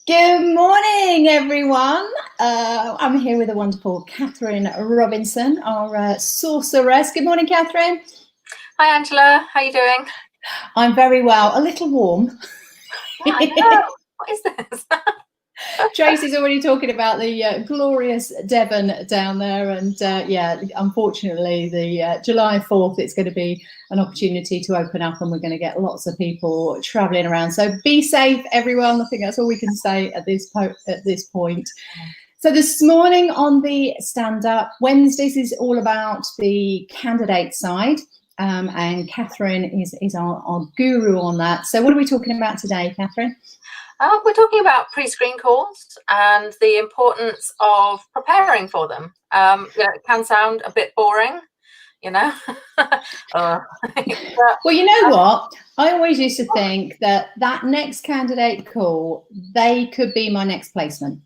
Good morning, everyone. I'm here with the wonderful Catherine Robinson, our sorceress. Good morning, Catherine. Hi, Angela. How are you doing? I'm very well. A little warm. Yeah, I know. What is this? Tracy's already talking about the glorious Devon down there, and yeah, unfortunately, the July 4th, it's going to be an opportunity to open up, and we're going to get lots of people travelling around. So be safe, everyone. I think that's all we can say at this point. So this morning on the Stand-Up, Wednesdays is all about the candidate side, and Catherine is our guru on that. So what are we talking about today, Catherine? We're talking about pre-screen calls and the importance of preparing for them. It can sound a bit boring, you know. Well, you know what? I always used to think that next candidate call, they could be my next placement.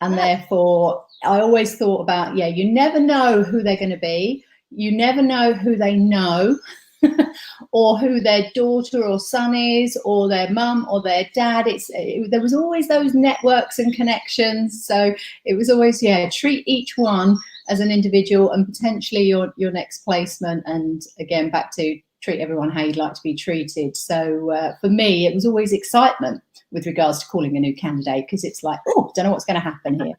And therefore, I always thought about, you never know who they're going to be. You never know who they know. Or who their daughter or son is, or their mum or their dad. There was always those networks and connections. So it was always, treat each one as an individual and potentially your next placement. And again, back to treat everyone how you'd like to be treated. So for me, it was always excitement with regards to calling a new candidate, because it's like, oh, don't know what's going to happen here.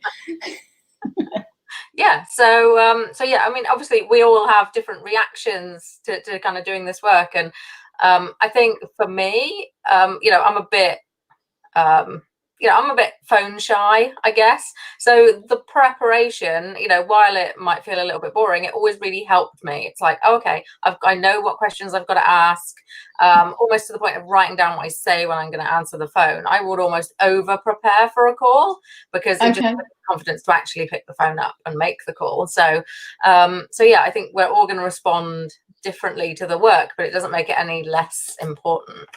Yeah, so yeah, I mean, obviously we all have different reactions to kind of doing this work, and I think for me, I'm a bit phone shy, I guess. So the preparation, while it might feel a little bit boring, it always really helped me. It's like, okay, I know what questions I've got to ask, almost to the point of writing down what I say when I'm going to answer the phone. I would almost over prepare for a call because it just gives me confidence to actually pick the phone up and make the call. So yeah, I think we're all going to respond differently to the work, but it doesn't make it any less important.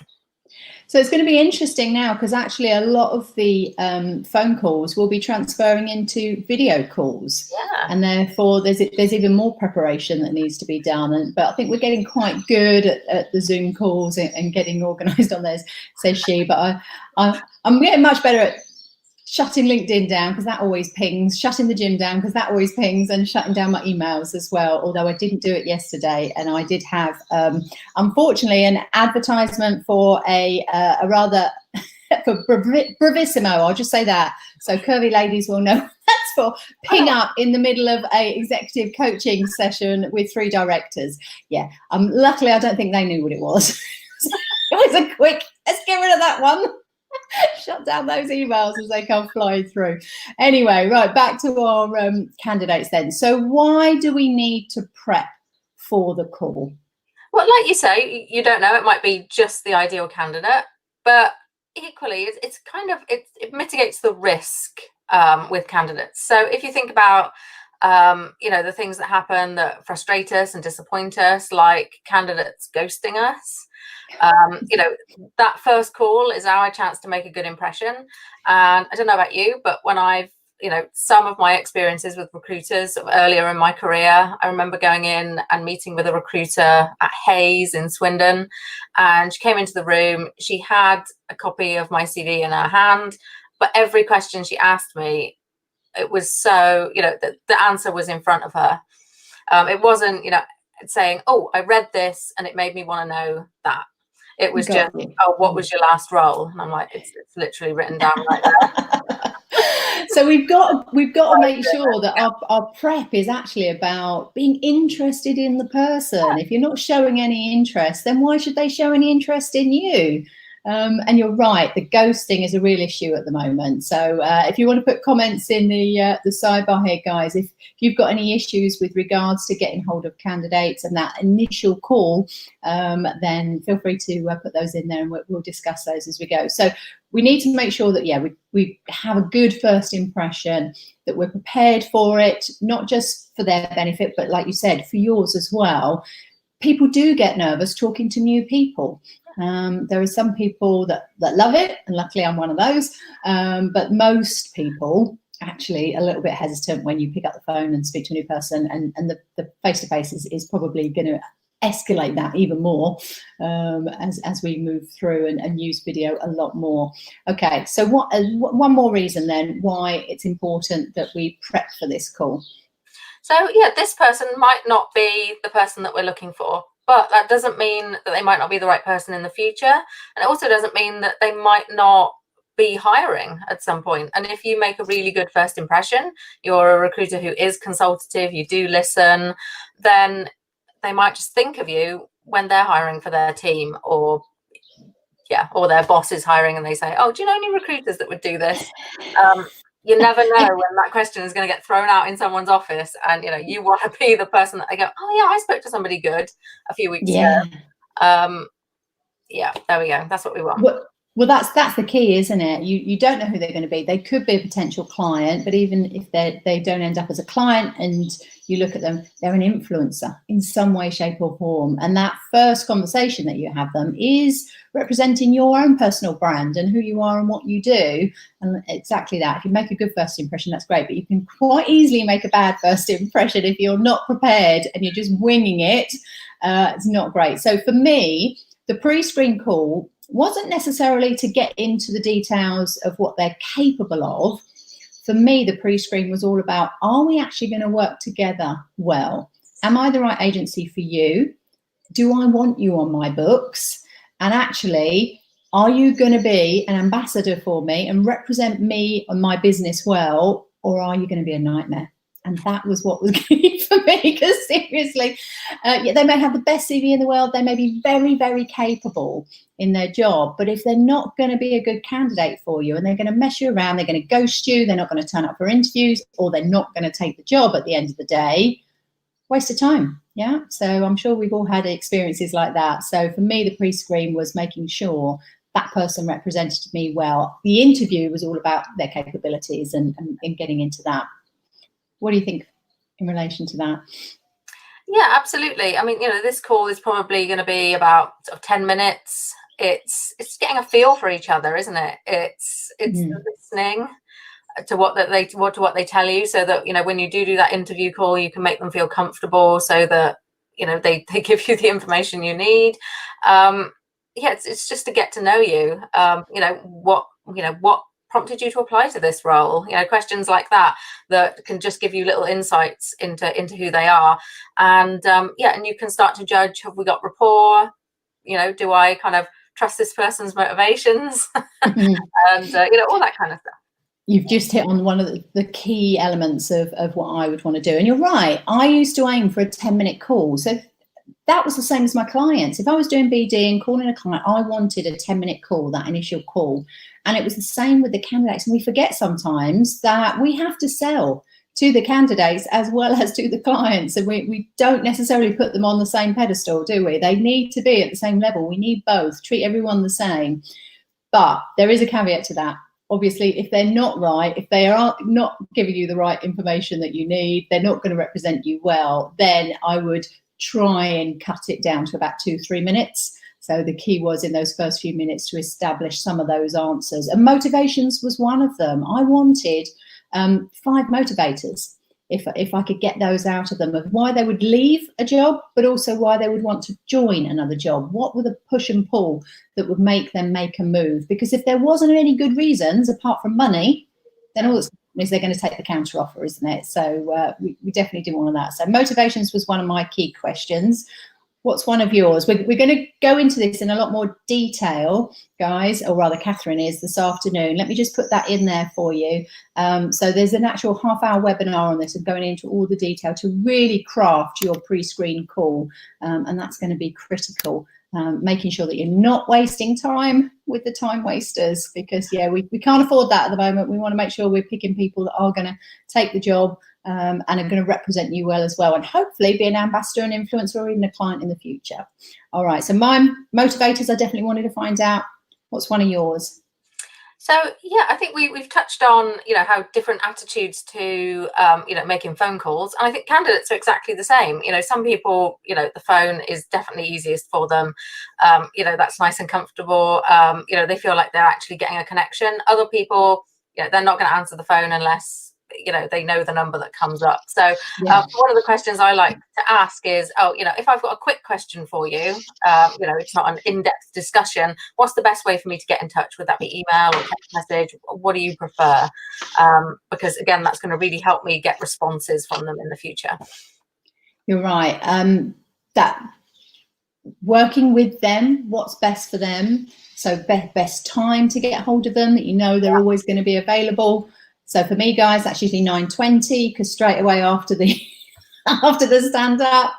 So it's going to be interesting now, because actually a lot of the phone calls will be transferring into video calls. Yeah. And therefore there's even more preparation that needs to be done. But I think we're getting quite good at the Zoom calls and getting organised on those, says she. But I'm getting much better at shutting LinkedIn down, because that always pings, shutting the gym down, because that always pings, and shutting down my emails as well, although I didn't do it yesterday. And I did have, unfortunately, an advertisement for a rather, for Bravissimo, I'll just say that. So curvy ladies will know that's for, ping up in the middle of a executive coaching session with 3 directors. Yeah, luckily I don't think they knew what it was. It was a quick, let's get rid of that one. Shut down those emails as they come flying through. Anyway, right, back to our candidates then. So why do we need to prep for the call? Well, like you say, you don't know, it might be just the ideal candidate, but equally it mitigates the risk with candidates. So if you think about the things that happen that frustrate us and disappoint us, like candidates ghosting us, that first call is our chance to make a good impression. And I don't know about you, but when I've some of my experiences with recruiters earlier in my career, I remember going in and meeting with a recruiter at Hayes in Swindon, and she came into the room. She had a copy of my CV in her hand, but every question she asked me, it was so, the answer was in front of her. It wasn't, saying, oh, I read this and it made me want to know that. It was just, oh, what was your last role? And I'm like, it's literally written down right there. So we've got to make sure that our prep is actually about being interested in the person. If you're not showing any interest, then why should they show any interest in you? And you're right, the ghosting is a real issue at the moment. So if you want to put comments in the sidebar here, guys, if you've got any issues with regards to getting hold of candidates and that initial call, then feel free to put those in there, and we'll discuss those as we go. So we need to make sure that, we have a good first impression, that we're prepared for it, not just for their benefit, but like you said, for yours as well. People do get nervous talking to new people. There are some people that love it, and luckily I'm one of those, but most people actually a little bit hesitant when you pick up the phone and speak to a new person, and the face-to-face is probably going to escalate that even more as we move through and use video a lot more. Okay, so one more reason then why it's important that we prep for this call. So yeah, this person might not be the person that we're looking for, but that doesn't mean that they might not be the right person in the future. And it also doesn't mean that they might not be hiring at some point. And if you make a really good first impression, you're a recruiter who is consultative, you do listen, then they might just think of you when they're hiring for their team, or their boss is hiring and they say, oh, do you know any recruiters that would do this? You never know when that question is going to get thrown out in someone's office, and you want to be the person that they go, oh yeah, I spoke to somebody good a few weeks ago. There we go. That's what we want. Well, that's the key, isn't it? You don't know who they're going to be. They could be a potential client, but even if they don't end up as a client and you look at them, they're an influencer in some way, shape or form. And that first conversation that you have them is representing your own personal brand and who you are and what you do. And exactly that. If you make a good first impression, that's great. But you can quite easily make a bad first impression if you're not prepared and you're just winging it. It's not great. So for me, the pre-screen call wasn't necessarily to get into the details of what they're capable of. For me, the pre-screen was all about, are we actually going to work together well? Am I the right agency for you? Do I want you on my books? And actually, are you going to be an ambassador for me and represent me and my business well? Or are you going to be a nightmare? And that was what was key for me, because seriously, they may have the best CV in the world. They may be very, very capable in their job. But if they're not going to be a good candidate for you and they're going to mess you around, they're going to ghost you, they're not going to turn up for interviews, or they're not going to take the job at the end of the day, waste of time. Yeah. So I'm sure we've all had experiences like that. So for me, the pre-screen was making sure that person represented me well. The interview was all about their capabilities and getting into that. What do you think in relation to that? Yeah, absolutely. I mean, this call is probably going to be about 10 minutes. It's getting a feel for each other, isn't it? It's listening to what they tell you, so that when you do that interview call, you can make them feel comfortable, so that they give you the information you need. It's just to get to know you. What prompted you to apply to this role? Questions like that can just give you little insights into who they are. And and you can start to judge, have we got rapport? Do I kind of trust this person's motivations? And all that kind of stuff. You've just hit on one of the key elements of what I would want to do. And you're right, I used to aim for a 10-minute call. So that was the same as my clients. If I was doing BD and calling a client, I wanted a 10-minute call, that initial call. And it was the same with the candidates. And we forget sometimes that we have to sell to the candidates as well as to the clients. And we don't necessarily put them on the same pedestal, do we? They need to be at the same level. We need both. Treat everyone the same. But there is a caveat to that. Obviously, if they're not right, if they are not giving you the right information that you need, they're not going to represent you well, then I would try and cut it down to about 2-3 minutes. So the key was in those first few minutes to establish some of those answers. And motivations was one of them. I wanted 5 motivators, if I could get those out of them, of why they would leave a job, but also why they would want to join another job. What were the push and pull that would make them make a move? Because if there wasn't any good reasons apart from money, then all that's is they're going to take the counter offer, isn't it? So we definitely didn't want that. So motivations was one of my key questions. What's one of yours? We're going to go into this in a lot more detail, guys, or rather Catherine is this afternoon. Let me just put that in there for you. So there's an actual half-hour webinar on this and going into all the detail to really craft your pre-screen call. And that's going to be critical, making sure that you're not wasting time with the time wasters, because, we can't afford that at the moment. We want to make sure we're picking people that are going to take the job, and are going to represent you well as well, and hopefully be an ambassador, an influencer, or even a client in the future. All right, so my motivators, I definitely wanted to find out. What's one of yours? So I think we've touched on how different attitudes to making phone calls, and I think candidates are exactly the same. Some people the phone is definitely easiest for them. That's nice and comfortable. They feel like they're actually getting a connection. Other people they're not going to answer the phone unless they know the number that comes up. So Yeah. one of the questions I like to ask is, if I've got a quick question for you, it's not an in-depth discussion, what's the best way for me to get in touch? Would that be email or text message? What do you prefer? Because again, that's going to really help me get responses from them in the future. You're right. That working with them, what's best for them. So best time to get hold of them, that they're always going to be available. So for me, guys, that's usually 9:20, because straight away after the after the stand-up,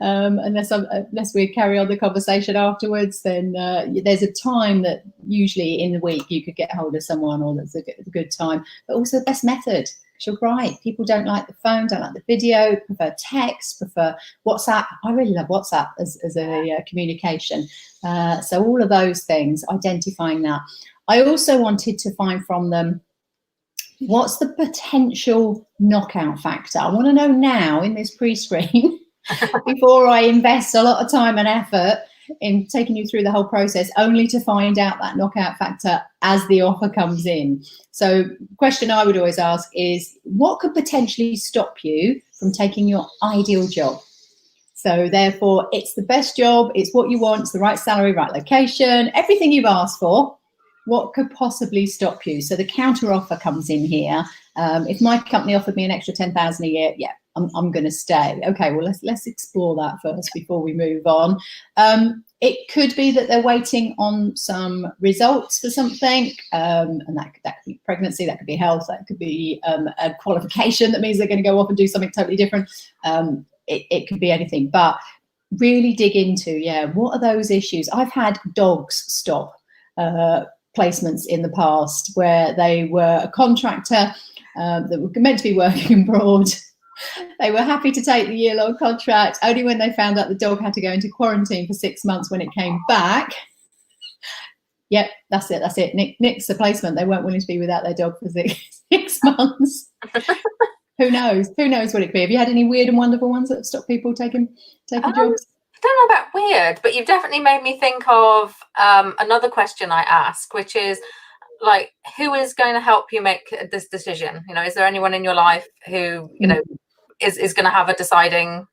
unless we carry on the conversation afterwards, then there's a time that usually in the week you could get hold of someone, or that's a good time. But also the best method. You're right. People don't like the phone, don't like the video, prefer text, prefer WhatsApp. I really love WhatsApp as a communication. So all of those things, identifying that. I also wanted to find from them, what's the potential knockout factor? I want to know now in this pre-screen before I invest a lot of time and effort in taking you through the whole process, only to find out that knockout factor as the offer comes in. So question I would always ask is, what could potentially stop you from taking your ideal job? So therefore, it's the best job, it's what you want, it's the right salary, right location, everything you've asked for. What could possibly stop you? So the counter offer comes in here. If my company offered me an extra 10,000 a year, yeah, I'm going to stay. Okay, well, let's explore that first before we move on. It could be that they're waiting on some results for something, and that could be pregnancy, that could be health, that could be a qualification that means they're going to go off and do something totally different. It could be anything, but really dig into, what are those issues? I've had dogs stop placements in the past where they were a contractor that were meant to be working abroad. They were happy to take the year-long contract, only when they found out the dog had to go into quarantine for 6 months when it came back. Yep, that's it. Nick's the placement. They weren't willing to be without their dog for six months. Who knows what it could be? Have you had any weird and wonderful ones that have stopped people taking jobs? I don't know about weird, but you've definitely made me think of another question I ask, which is, like, who is going to help you make this decision? Is there anyone in your life who, is going to have a deciding,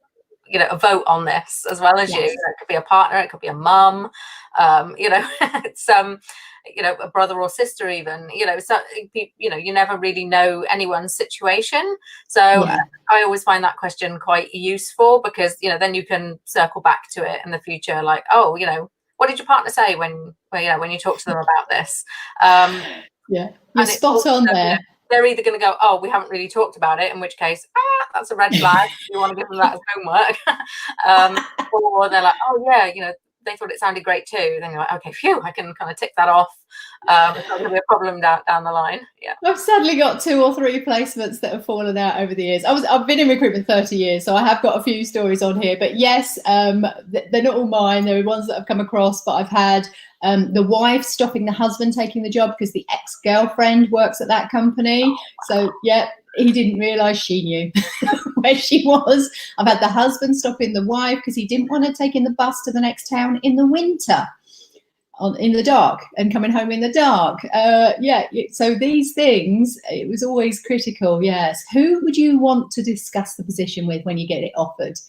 a vote on this as well as you? It could be a partner, it could be a mum, it's a brother or sister even, so you never really know anyone's situation. So I always find that question quite useful, because then you can circle back to it in the future, like, oh, what did your partner say when you talk to them about this? You're spot on there. They're either going to go, oh, we haven't really talked about it, in which case, that's a red flag. You want to give them that as homework. Or they're like, oh, yeah, they thought it sounded great too. Then you're like, okay, phew, I can kind of tick that off. It's not going to be a problem down the line. Yeah. I've sadly got 2 or 3 placements that have fallen out over the years. I've been in recruitment 30 years, so I have got a few stories on here. But yes, they're not all mine. There are ones that I've come across, but I've had the wife stopping the husband taking the job because the ex-girlfriend works at that company. So yeah, he didn't realise she knew where she was. I've had the husband stopping the wife because he didn't want to take in the bus to the next town in the winter, in the dark, and coming home in the dark. So these things, it was always critical. Yes, who would you want to discuss the position with when you get it offered?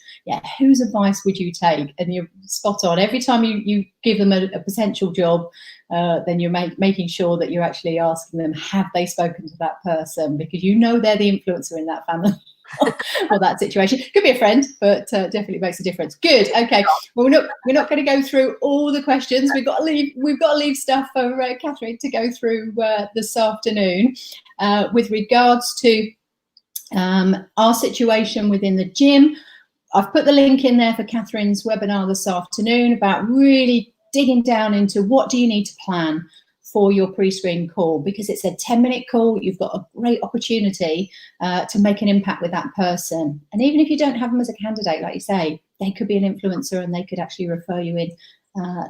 Whose advice would you take? And you're spot on. Every time you give them a potential job, then you're making sure that you're actually asking them, have they spoken to that person? Because they're the influencer in that family. Or that situation. Could be a friend, but definitely makes a difference. Good. Okay. Well, we're not going to go through all the questions. We've got to leave stuff for Catherine to go through this afternoon with regards to our situation within the gym. I've put the link in there for Catherine's webinar this afternoon about really digging down into what do you need to plan for your pre-screen call, because it's a 10-minute call. You've got a great opportunity to make an impact with that person. And even if you don't have them as a candidate, like you say, they could be an influencer and they could actually refer you in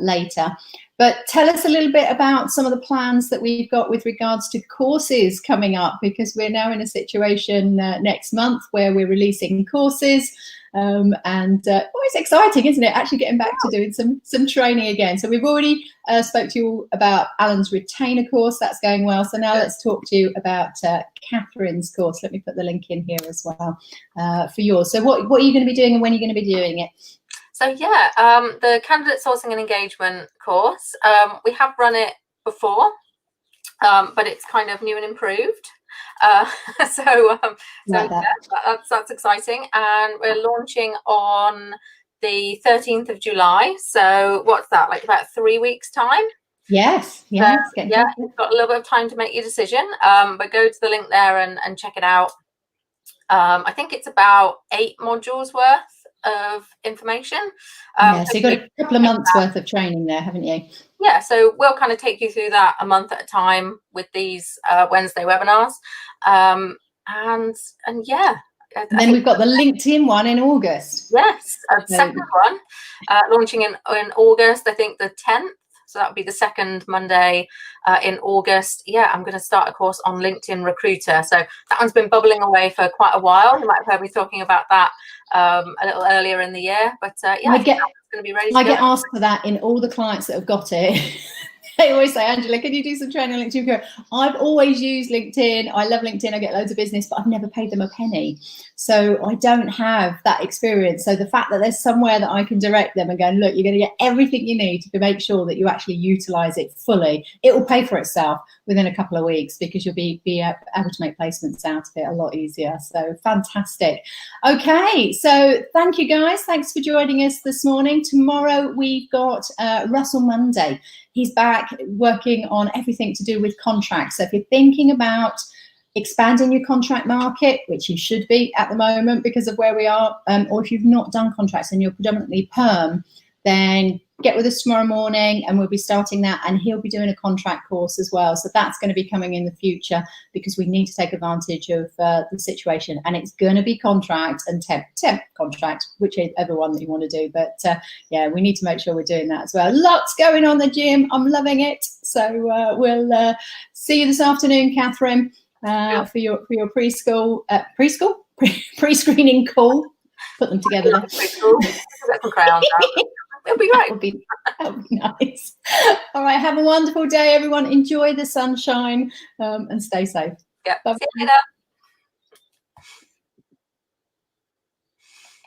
later. But tell us a little bit about some of the plans that we've got with regards to courses coming up, because we're now in a situation next month where we're releasing courses. It's exciting, isn't it? Actually getting back to doing some training again. So we've already spoke to you about Alan's retainer course. That's going well. So now let's talk to you about Catherine's course. Let me put the link in here as well for yours. So what are you going to be doing and when are you going to be doing it? So yeah, the candidate sourcing and engagement course, we have run it before, but it's kind of new and improved. That's exciting, and we're launching on the 13th of July. So what's that, like about 3 weeks time? Yes. Yeah, you've got a little bit of time to make your decision, but go to the link there and check it out. I think it's about 8 modules worth of information. So you've got a couple of months worth of training there, haven't you? Yeah, so we'll kind of take you through that a month at a time with these Wednesday webinars. And yeah. And then we've got the LinkedIn one in August. Yes, second one, launching in August, I think the 10th. So that would be the second Monday in August. Yeah, I'm going to start a course on LinkedIn Recruiter. So that one's been bubbling away for quite a while. You might have heard me talking about that a little earlier in the year. But yeah, I think it's going to be ready to I go. get asked for that in all the clients that have got it. They always say, Angela, can you do some training on LinkedIn? I've always used LinkedIn. I love LinkedIn. I get loads of business, but I've never paid them a penny. So I don't have that experience. So the fact that there's somewhere that I can direct them and go, look, you're going to get everything you need to make sure that you actually utilize it fully. It will pay for itself within a couple of weeks because you'll be able to make placements out of it a lot easier. So fantastic. Okay, so thank you guys. Thanks for joining us this morning. Tomorrow we've got Russell Monday. He's back working on everything to do with contracts. So if you're thinking about expanding your contract market, which you should be at the moment because of where we are, or if you've not done contracts and you're predominantly perm, then get with us tomorrow morning and we'll be starting that, and he'll be doing a contract course as well. So that's going to be coming in the future because we need to take advantage of the situation, and it's going to be contract and temp contract, whichever one that you want to do. But yeah, we need to make sure we're doing that as well. Lots going on the gym. I'm loving it. So we'll see you this afternoon, Catherine, for your pre-screening call. Put them together. It'll be great. That would be nice. All right. Have a wonderful day, everyone. Enjoy the sunshine and stay safe. Yeah. See you later.